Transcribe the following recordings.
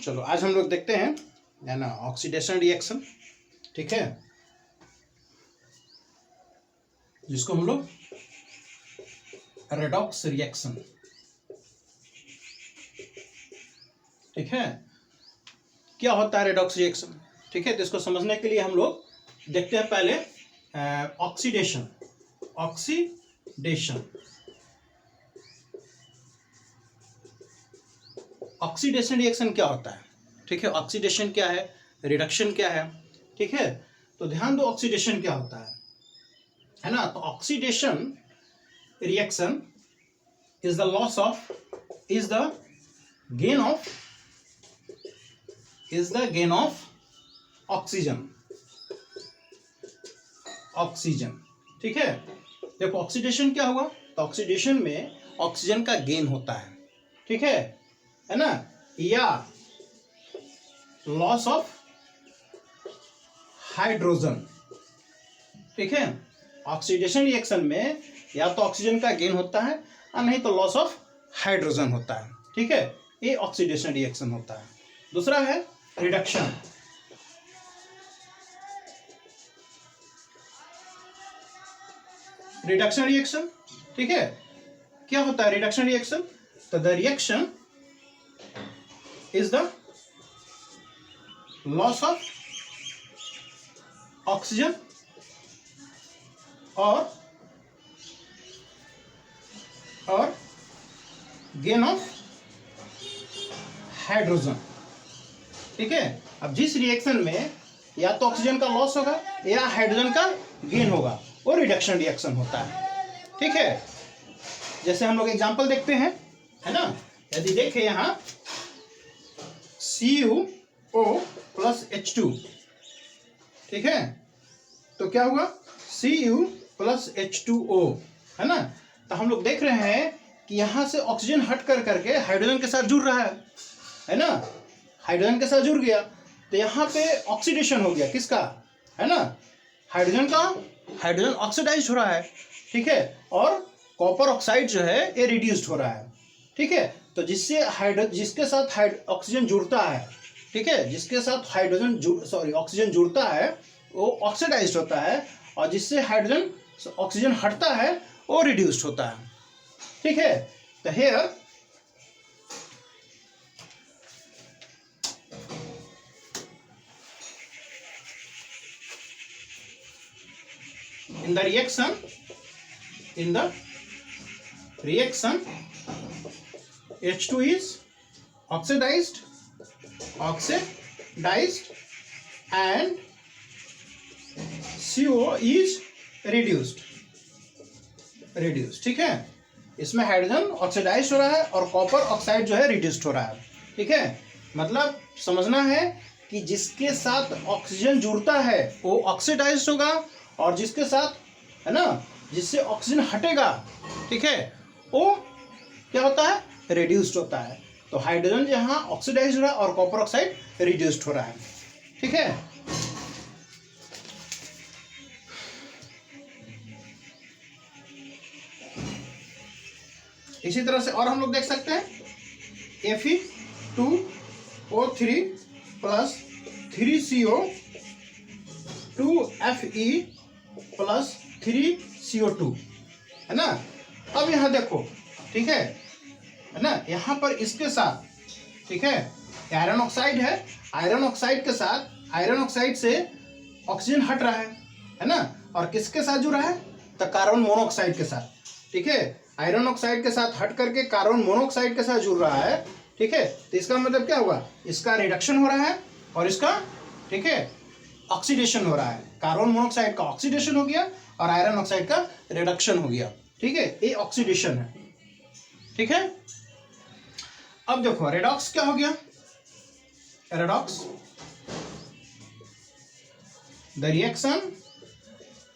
चलो आज हम लोग देखते हैं है ना ऑक्सीडेशन रिएक्शन, ठीक है, जिसको हम लोग रेडॉक्स रिएक्शन, ठीक है। क्या होता है रेडॉक्स रिएक्शन, ठीक है। तो इसको समझने के लिए हम लोग देखते हैं पहले ऑक्सीडेशन। ऑक्सीडेशन रिएक्शन क्या होता है, ठीक है। ऑक्सीडेशन क्या है, रिडक्शन क्या है, ठीक है। तो ध्यान दो ऑक्सीडेशन क्या होता है ना। तो oxidation reaction is the loss of is the gain of oxygen, ठीक है। देखो ऑक्सीडेशन क्या हुआ, तो ऑक्सीडेशन में ऑक्सीजन का गेन होता है, ठीक है ना, या लॉस ऑफ हाइड्रोजन, ठीक है। ऑक्सीडेशन रिएक्शन में या तो ऑक्सीजन का गेन होता है और नहीं तो लॉस ऑफ हाइड्रोजन होता है, ठीक है। ये ऑक्सीडेशन रिएक्शन होता है। दूसरा है रिडक्शन। रिडक्शन रिएक्शन, ठीक है। क्या होता है रिडक्शन रिएक्शन, तो the reaction is the loss of oxygen और गेन ऑफ हाइड्रोजन, ठीक है। अब जिस रिएक्शन में या तो ऑक्सीजन का लॉस होगा या हाइड्रोजन का गेन होगा वो रिडक्शन रिएक्शन होता है, ठीक है। जैसे हम लोग एग्जांपल देखते हैं, है ना। यदि देखें यहां CuO प्लस H2, ठीक है। तो क्या हुआ Cu प्लस H2O, है ना। तो हम लोग देख रहे हैं कि यहां से ऑक्सीजन हट कर करके हाइड्रोजन के साथ जुड़ रहा है ना। हाइड्रोजन के साथ जुड़ गया तो यहाँ पे ऑक्सीडेशन हो गया किसका, है ना, हाइड्रोजन ऑक्सीडाइज हो रहा है, ठीक है। और कॉपर ऑक्साइड जो है ये रिड्यूस्ड हो रहा है, ठीक है। तो जिसके साथ ऑक्सीजन जुड़ता है, ठीक है, जिसके साथ ऑक्सीजन जुड़ता है वो ऑक्सीडाइज्ड होता है और जिससे ऑक्सीजन हटता है वो रिड्यूस्ड होता है, ठीक है। तो here in the reaction H2 is oxidized and CO is reduced, ठीक है। इसमें हाइड्रोजन ऑक्सीडाइज हो रहा है और कॉपर ऑक्साइड जो है रिड्यूस्ड हो रहा है, ठीक है। मतलब समझना है कि जिसके साथ ऑक्सीजन जुड़ता है वो ऑक्सीडाइज होगा और जिसके साथ, है ना, जिससे ऑक्सीजन हटेगा, ठीक है, वो क्या होता है, रिड्यूस्ड होता है। तो हाइड्रोजन यहाँ ऑक्सीडाइज हो रहा है और कॉपर ऑक्साइड रिड्यूस्ड हो रहा है, ठीक है। इसी तरह से और हम लोग देख सकते हैं Fe2O3 plus 3CO 2Fe plus 3CO2, है ना। अब यहाँ देखो, ठीक है ना, यहाँ पर इसके साथ, ठीक है, आयरन ऑक्साइड है, आयरन ऑक्साइड के साथ आयरन ऑक्साइड से ऑक्सीजन हट रहा है ना। और किसके साथ जुड़ा है, तो कार्बन मोनोऑक्साइड के साथ, ठीक है। आयरन ऑक्साइड के साथ हट करके कार्बन मोनोऑक्साइड के साथ जुड़ रहा है, ठीक है। तो इसका मतलब क्या हुआ, इसका रिडक्शन हो रहा है और इसका, ठीक है, ऑक्सीडेशन हो रहा है। कार्बन मोनोऑक्साइड का ऑक्सीडेशन हो गया और आयरन ऑक्साइड का रिडक्शन हो गया, ठीक है। ये ऑक्सीडेशन है, ठीक है। अब देखो रेडॉक्स क्या हो गया, redox the reaction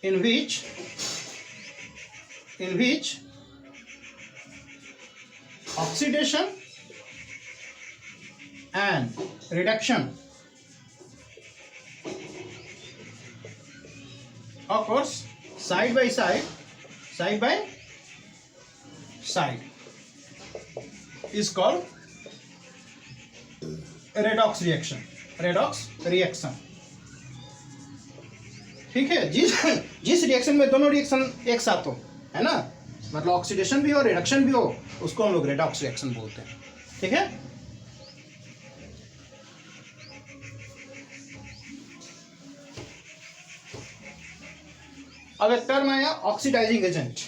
in which oxidation and reduction occurs side by side is called redox reaction, redox reaction. ठीक है, जिस रिएक्शन में दोनों रिएक्शन एक साथ हो, है ना, मतलब ऑक्सीडेशन भी हो रिडक्शन भी हो, उसको हम लोग रेडॉक्स रिएक्शन बोलते हैं। ठीक है, अब एक टर्म आया oxidising agent.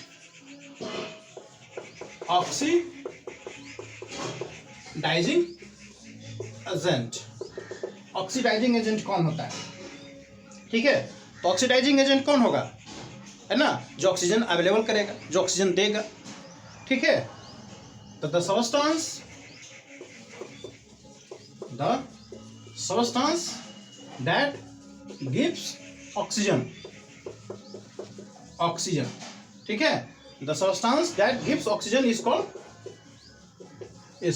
Oxidising agent, oxidising agent कौन होता है? ठीक है, तो ऑक्सीडाइजिंग एजेंट कौन होगा, है ना, जो ऑक्सीजन अवेलेबल करेगा, जो ऑक्सीजन देगा। ठीक है, तो the substance that gives oxygen, oxygen. ठीक है, the substance that gives oxygen is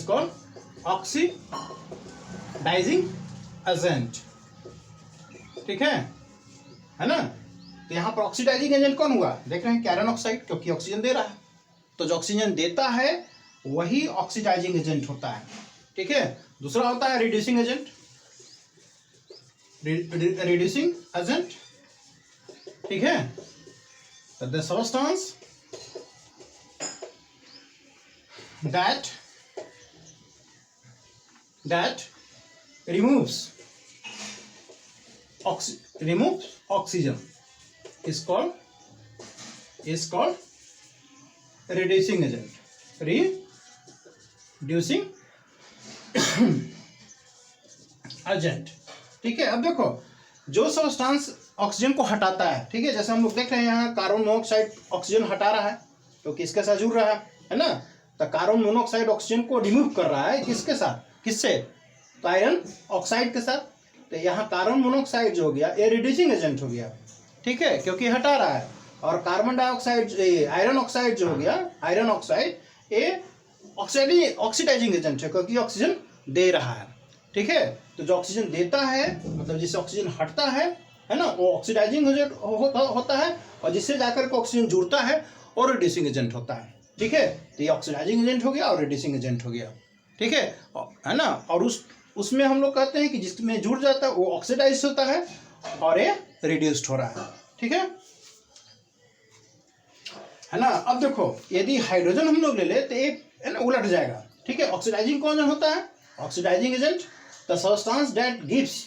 called oxidising agent. ठीक है ना। तो यहाँ पर ऑक्सीडाइजिंग एजेंट कौन हुआ, देख रहे हैं कि आयरन ऑक्साइड, क्योंकि ऑक्सीजन दे रहा है, तो जो ऑक्सीजन देता है वही ऑक्सीडाइजिंग एजेंट होता है। ठीक है, दूसरा होता है रिड्यूसिंग एजेंट, रिड्यूसिंग एजेंट। ठीक है, the substance that removes oxygen is called reducing agent, reducing agent. ठीक है, अब देखो जो सब्सटेंस ऑक्सीजन को हटाता है, ठीक है, जैसे हम लोग देख रहे हैं यहाँ कार्बन मोनोऑक्साइड ऑक्सीजन हटा रहा है क्योंकि इसके साथ जुड़ रहा है ना, तो कार्बन मोनोऑक्साइड ऑक्सीजन को रिमूव कर रहा है किसके साथ, किससे, तो आयरन ऑक्साइड के साथ। तो यहाँ कार्बन मोनोऑक्साइड जो हो गया ये रिड्यूसिंग एजेंट हो गया। ठीक है, क्योंकि हटा रहा है, और कार्बन डाइऑक्साइड आयरन ऑक्साइड जो हो गया, आयरन ऑक्साइड ये ऑक्सीडाइजिंग एजेंट है क्योंकि ऑक्सीजन दे रहा है। ठीक है, तो जो ऑक्सीजन देता है मतलब जिससे ऑक्सीजन हटता है ना, वो ऑक्सीडाइजिंग एजेंट होता है, और जिससे जाकर के ऑक्सीजन जुड़ता है और रिड्यूसिंग एजेंट होता है। ठीक है, तो ये ऑक्सीडाइजिंग एजेंट हो गया और रिड्यूसिंग एजेंट हो गया। ठीक है ना, और उसमें हम लोग कहते हैं कि जिसमें जुड़ जाता है वो ऑक्सीडाइज होता है और ये रिड्यूस्ड हो रहा है। ठीक है ना। अब देखो यदि हाइड्रोजन हम लोग ले ले तो एक है ना उलट जाएगा। ठीक है, ऑक्सीडाइजिंग कौन होता है, oxidising agent the substance that gives,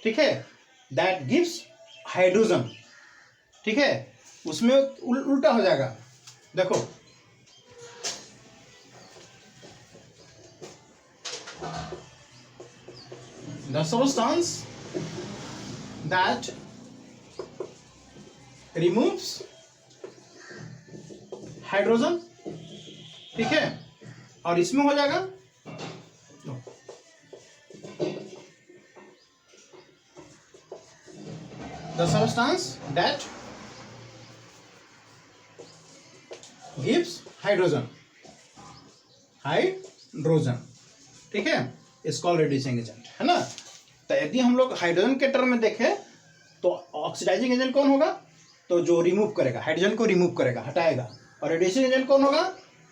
ठीक है, दैट गिव्स हाइड्रोजन। ठीक है, उसमें उल्टा हो जाएगा। देखो the substance that removes hydrogen, ठीक है, और इसमें हो जाएगा the substance that gives hydrogen, ठीक है, इज कॉल्ड रिड्यूसिंग एजेंट, है ना। तो यदि हम लोग हाइड्रोजन के टर्म में देखें तो ऑक्सीडाइजिंग एजेंट कौन होगा, तो जो रिमूव करेगा, हाइड्रोजन को रिमूव करेगा, हटाएगा। और रिड्यूसिंग एजेंट कौन होगा,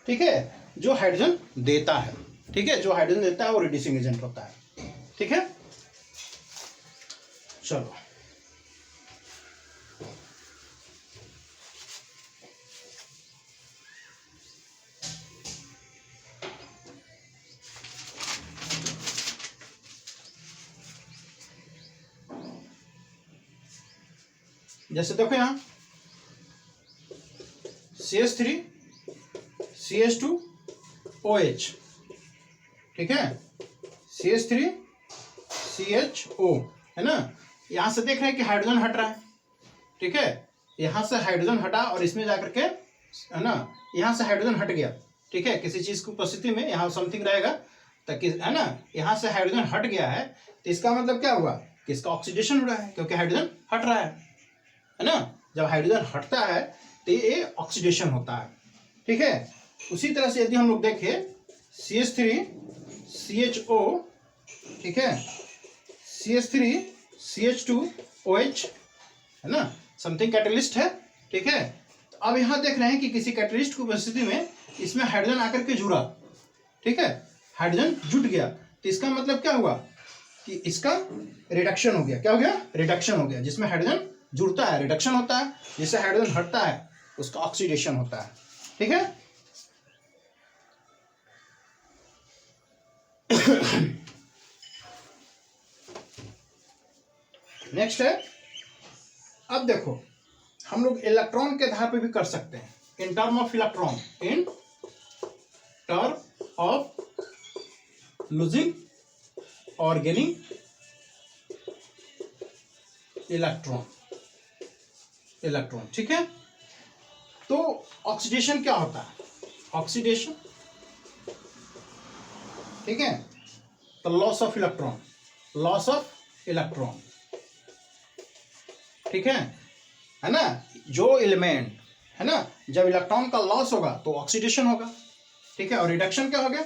ठीक है, जो हाइड्रोजन देता है। ठीक है, जो हाइड्रोजन देता है वो रिड्यूसिंग एजेंट होता है। ठीक है, चलो जैसे देखो यहाँ CH3 CH2 OH, ठीक है, CH3 CHO, है ना। यहाँ से देख रहे हैं कि हाइड्रोजन हट रहा है। ठीक है, यहाँ से हाइड्रोजन हटा और इसमें जाकर के, है ना, यहाँ से हाइड्रोजन हट गया। ठीक है, किसी चीज की उपस्थिति में यहाँ समथिंग रहेगा ताकि, है ना, यहाँ से हाइड्रोजन हट गया है तो इसका मतलब क्या हुआ कि इसका ऑक्सीडेशन हो रहा है क्योंकि हाइड्रोजन हट रहा है ना। जब हाइड्रोजन हटता है तो ये ऑक्सीडेशन होता है। ठीक है, उसी तरह से यदि हम लोग देखें CH3 CHO, ठीक है, CH3 CH2 OH, है ना, समथिंग कैटलिस्ट है। ठीक है, तो अब यहाँ देख रहे हैं कि किसी कैटलिस्ट की उपस्थिति में इसमें हाइड्रोजन आकर के जुड़ा। ठीक है, हाइड्रोजन जुट गया तो इसका मतलब क्या हुआ कि इसका रिडक्शन हो गया। क्या हो गया? रिडक्शन हो गया। जिसमें हाइड्रोजन जुड़ता है रिडक्शन होता है, जिससे हाइड्रोजन हटता है उसका ऑक्सीडेशन होता है। ठीक है। नेक्स्ट है, अब देखो हम लोग इलेक्ट्रॉन के आधार पे भी कर सकते हैं, in term of electron, in term of losing और गेनिंग इलेक्ट्रॉन। ठीक है। तो ऑक्सीडेशन क्या होता है? ऑक्सीडेशन, ठीक है, तो loss of electron, loss of electron, ठीक है ना। जो एलिमेंट है ना, जब इलेक्ट्रॉन का लॉस होगा तो ऑक्सीडेशन होगा। ठीक है। और रिडक्शन क्या हो गया?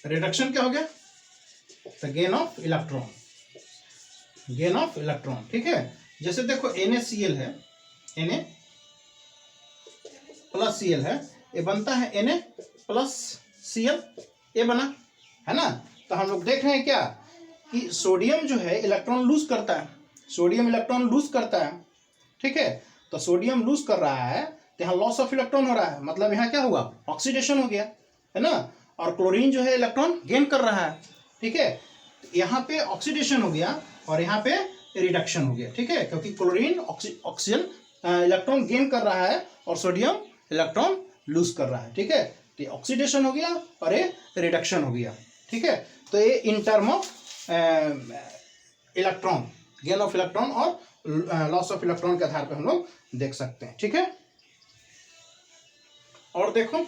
रिडक्शन क्या हो गया? तो gain of electron, gain of electron. ठीक है। जैसे देखो NaCl है, Na प्लस Cl है, ये बनता है Na प्लस Cl, ये बना है ना। तो हम लोग देख रहे हैं क्या कि सोडियम जो है इलेक्ट्रॉन लूज करता है, सोडियम इलेक्ट्रॉन लूज करता है। ठीक है। तो सोडियम लूज कर रहा है तो यहाँ लॉस ऑफ इलेक्ट्रॉन हो रहा है, मतलब यहाँ क्या हुआ? ऑक्सीडेशन हो गया, है ना। और क्लोरीन जो है इलेक्ट्रॉन गेन कर रहा है। ठीक है। यहाँ पे ऑक्सीडेशन हो गया और यहाँ पे रिडक्शन हो गया। ठीक है। क्योंकि क्लोरीन ऑक्सीजन इलेक्ट्रॉन गेन कर रहा है और सोडियम इलेक्ट्रॉन लूज कर रहा है। ठीक है। तो ऑक्सीडेशन हो गया और ये रिडक्शन हो गया। ठीक है। तो ये in term of electron, gain of electron और लॉस ऑफ इलेक्ट्रॉन के आधार पर हम लोग देख सकते हैं। ठीक है। और देखो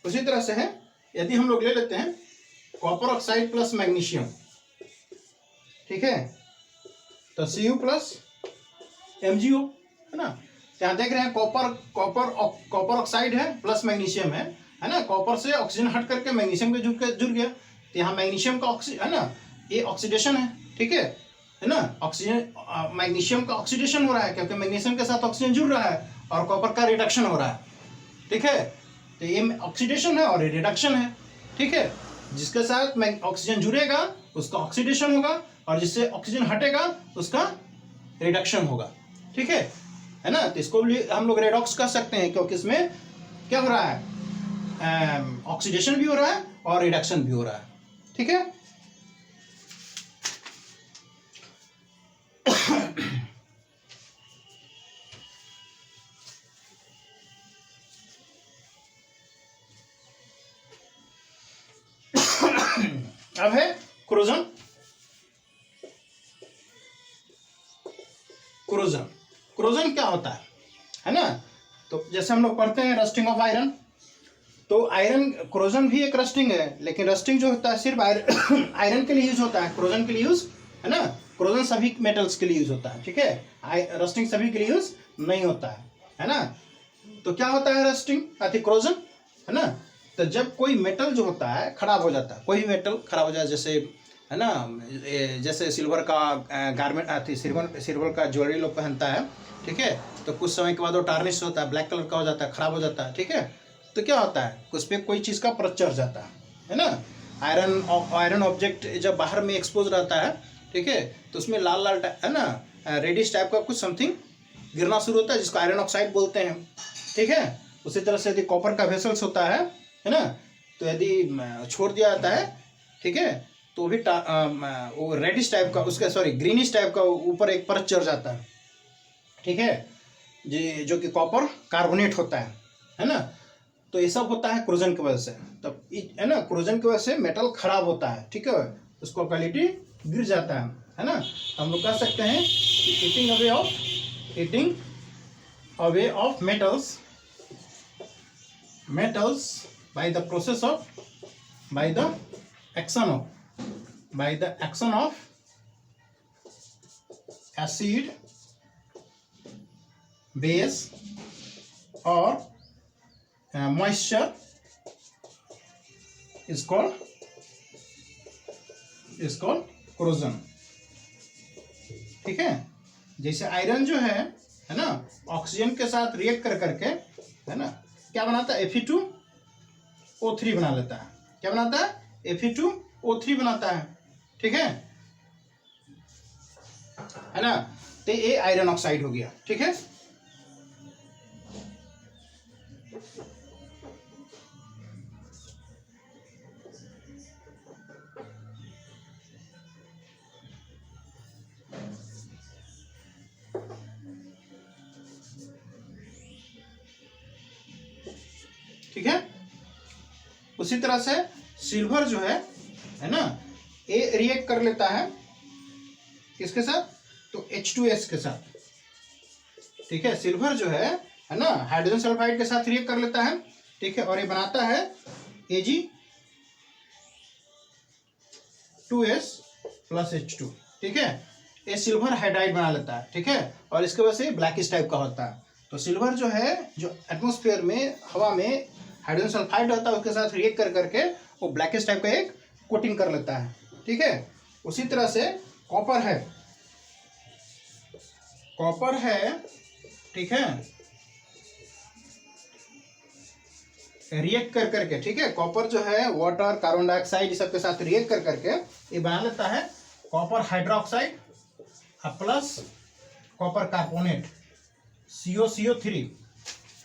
उसी तरह से है, यदि हम लोग ले लेते हैं कॉपर ऑक्साइड प्लस मैग्नीशियम, ठीक है, तो Cu प्लस MgO, है ना। यहाँ देख रहे हैं कॉपर ऑक्साइड है प्लस मैग्नीशियम है ना। कॉपर से ऑक्सीजन हट करके मैग्नीशियम के जुड़ गया, तो यहाँ मैग्नीशियम का है ना, ये ऑक्सीडेशन है। ठीक है ना। ऑक्सीजन मैग्नीशियम का ऑक्सीडेशन हो रहा है क्योंकि मैग्नीशियम के साथ ऑक्सीजन जुड़ रहा है और कॉपर का रिडक्शन हो रहा है। ठीक है। तो ये ऑक्सीडेशन है और ये रिडक्शन है। ठीक है। जिसके साथ ऑक्सीजन जुड़ेगा उसका ऑक्सीडेशन होगा और जिससे ऑक्सीजन हटेगा उसका रिडक्शन होगा। ठीक है ना। तो इसको भी हम लोग रेडॉक्स कह सकते हैं क्योंकि इसमें क्या हो रहा है? ऑक्सीडेशन भी हो रहा है और रिडक्शन भी हो रहा है। ठीक है। अब है क्रोजन। क्रोजन, क्रोजन क्या होता है ना। तो जैसे हम लोग पढ़ते हैं रस्टिंग ऑफ आयरन, तो आयरन क्रोजन भी एक रस्टिंग है, लेकिन रस्टिंग जो होता है सिर्फ आयरन के लिए यूज होता है, क्रोजन के लिए यूज है ना। क्रोजन सभी मेटल्स के लिए यूज होता है। ठीक है। रस्टिंग सभी के लिए यूज नहीं होता है ना। तो क्या होता है रस्टिंग अति क्रोजन, है ना। तो जब कोई मेटल जो होता है खराब हो जाता है, कोई भी मेटल खराब हो जाए, जैसे है ना, जैसे सिल्वर का गारमेंट आती, सिल्वर का ज्वेलरी लोग पहनता है। ठीक है। तो कुछ समय के बाद वो टार्निश होता है, ब्लैक कलर का हो जाता है, खराब हो जाता है। ठीक है। तो क्या होता है, उस पर कोई चीज़ का परत चढ़ जाता है ना। आयरन ऑब्जेक्ट जब बाहर में एक्सपोज रहता है, ठीक है, तो उसमें लाल लाल है ना, रेडिश टाइप का कुछ समथिंग गिरना शुरू होता है जिसको आयरन ऑक्साइड बोलते हैं। ठीक है। उसी तरह से यदि कॉपर का वेसल्स होता है ना, तो यदि छोड़ दिया जाता है, ठीक है, तो भी वो रेडिश टाइप का, उसका ग्रीनिश टाइप का ऊपर एक परत चढ़ जाता है। ठीक है। जी, जो कि कॉपर कार्बोनेट होता है ना। तो ये सब होता है क्रोजन की वजह से। तब है ना, क्रोजन की वजह से मेटल खराब होता है। ठीक है। उसका क्वालिटी गिर जाता है ना। हम लोग कह सकते हैं eating away of metals by the process of by the action of acid, base or moisture is called corrosion। ठीक है। जैसे आयरन जो है ना, ऑक्सीजन के साथ रिएक्ट कर करके है ना क्या बनाता है, Fe2 Fe2O3 बना लेता है। क्या बनाता है? Fe2O3 बनाता है। ठीक है ना? तो ये आयरन ऑक्साइड हो गया। ठीक है, ठीक है। उसी तरह से सिल्वर जो है ना, ये रिएक्ट कर लेता है किसके साथ? तो H2S के साथ। ठीक है, सिल्वर जो है ना, हाइड्रोजन सल्फाइड के साथ रिएक्ट कर लेता है। ठीक है, और ये बनाता है Ag2S+H2। ठीक है, ये सिल्वर हाइड्राइड बना लेता है। ठीक है, और इसके वजह से ब्लैकिश टाइप का होता है। तो सिल्वर जो है, जो एटमॉस्फेयर में हवा में हाइड्रोजन सल्फाइड होता है उसके साथ रिएक्ट कर करके वो ब्लैकिश टाइप का एक कोटिंग कर लेता है। ठीक है, उसी तरह से कॉपर है, कॉपर है। ठीक है, रिएक्ट कर करके, ठीक है, कॉपर जो है वाटर, कार्बन डाइऑक्साइड ये सब के साथ रिएक्ट कर करके ये बना लेता है copper hydroxide plus copper carbonate COCO3,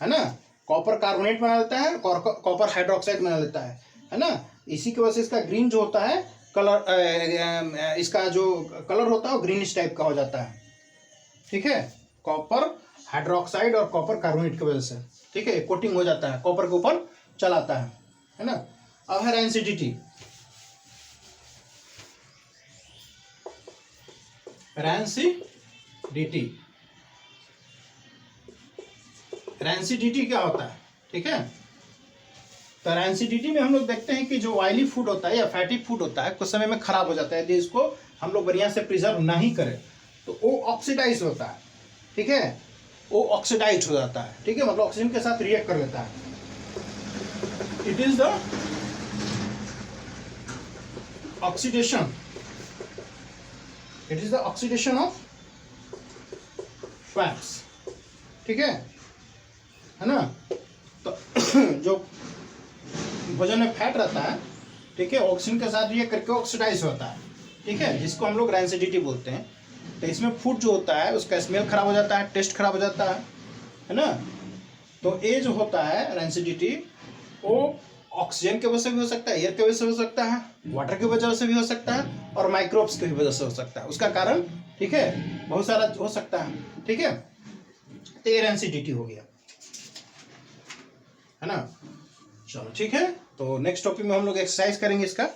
है ना। कॉपर कार्बोनेट बना लेता है, कॉपर हाइड्रोक्साइड बना लेता है ना। इसी की वजह से इसका ग्रीन जो होता है कलर, इसका जो कलर होता है वो ग्रीनिश टाइप का हो जाता है। ठीक है, कॉपर हाइड्रोक्साइड और कॉपर कार्बोनेट की वजह से। ठीक है, कोटिंग हो जाता है, कॉपर के ऊपर चलाता है ना। अब है रेंसिडिटी। रेंसिडिटी, रेंसिडिटी क्या होता है? ठीक है, तो रेंसिडिटी में हम लोग देखते हैं कि जो ऑयली फूड होता है या फैटी फूड होता है कुछ समय में खराब हो जाता है यदि इसको हम लोग बढ़िया से प्रिजर्व नहीं करें तो वो ऑक्सीडाइज होता है। ठीक है, वो ऑक्सीडाइज हो जाता है। ठीक है, मतलब ऑक्सीजन के साथ रिएक्ट कर लेता है। It is the oxidation, it is the oxidation of fats. ठीक है ना। तो जो भोजन में फैट रहता है, ठीक है, ऑक्सीजन के साथ रिएक्ट करके ऑक्सीडाइज होता है। ठीक है, जिसको हम लोग रेंसिडिटी बोलते हैं। तो इसमें फूड जो होता है उसका स्मेल खराब हो जाता है, टेस्ट खराब हो जाता है ना। तो ये जो होता है रेंसिडिटी, वो ऑक्सीजन की वजह से भी हो सकता है, एयर की वजह से हो सकता है, वाटर की वजह से भी हो सकता है और माइक्रोब्स की वजह से हो सकता है। उसका कारण, ठीक है, बहुत सारा हो सकता है। ठीक है, तो ये रेंसिडिटी हो गया, है ना। चलो ठीक है, तो नेक्स्ट टॉपिक में हम लोग एक्सरसाइज करेंगे इसका।